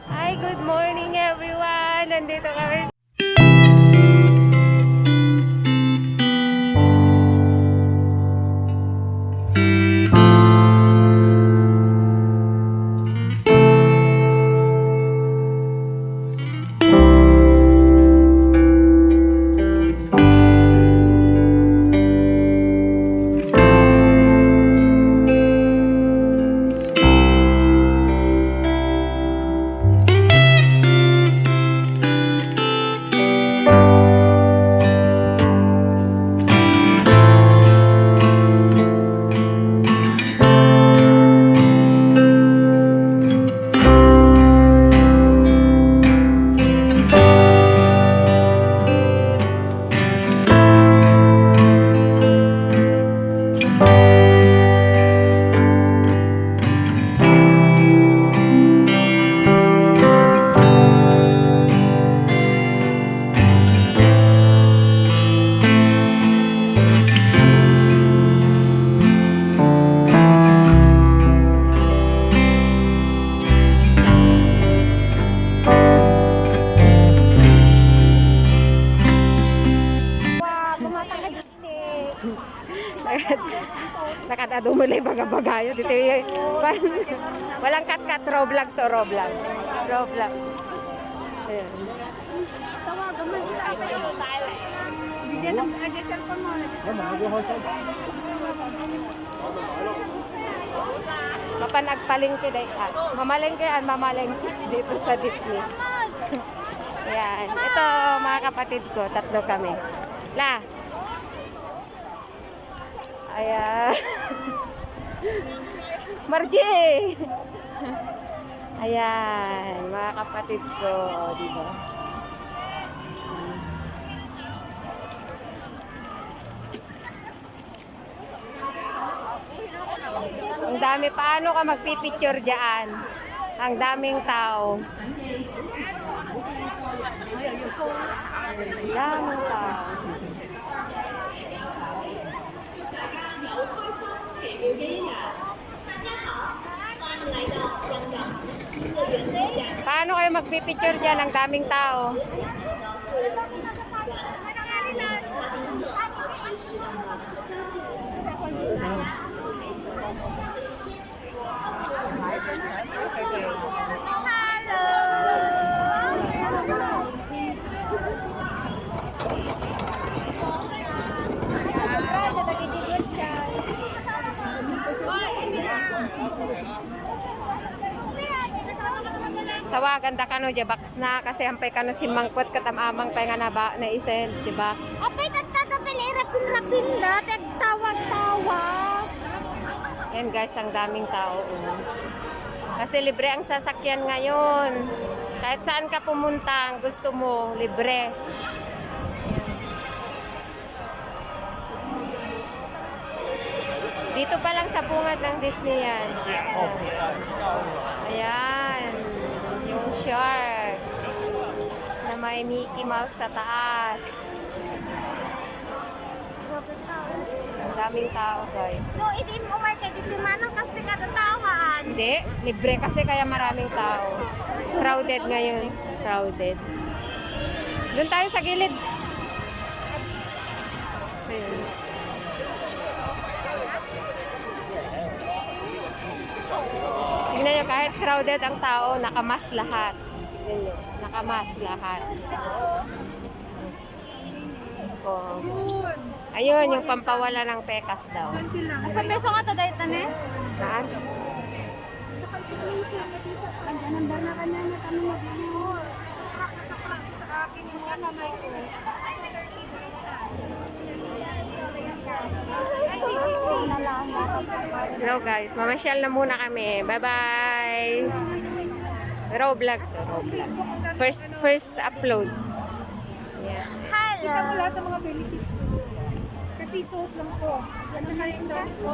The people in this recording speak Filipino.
Hi, good morning everyone! Nandito kami nakatado mo lang baga-bagayo dito walang kat-kat, raw vlog to, raw vlog. Ayan. Tawagan mo sila. Bigyan ng cellphone mo. Mapanagpalingki day ka. Mamalengke dito sa Disney. Ayan. Ito mga kapatid ko, tatlo kami. La. Ayan. Margie! Ayan, mga kapatid ko, diba? Ang dami, paano ka magpipicture dyan? Ang daming tao. Ang daming tao. Paano kayo magpipicture dyan? Ang daming tao. Tawagan da kano di box na kasi ampay kano si mangkot katamamang pa nga na isen di box. Apay tatapin na tawag-tawag. Yan guys, ang daming tao. Kasi libre ang sasakyan ngayon. Kahit saan ka pumunta, gusto mo, libre. Dito pa lang sa bungad ng Disney yan. Ayan. Yung shark na may Mickey Mouse sa taas. Ang daming tao guys. No, itin mo market dito manang kasi kada tawan. Hindi, libre kasi kaya maraming tao. Crowded ngayon. Crowded. Doon tayo sa gilid. Ayun. Tingnan nyo, kahit crowded ang tao, nakamas lahat. Tingnan nyo, nakamas lahat. Oh. Ayun, yung pampawala ng pekas daw. Ang kapeso nga to dahil tane? Saan? Ang na kanya niya kami mag-iwan. Sa akin yung kamay ko. Hello guys, mamasyal na muna kami. Bye-bye! Raw vlog to, raw vlog. First upload. Yeah. Hello! Kita mo lahat ng mga benefits ko. Kasi suot lang ko. Yan ang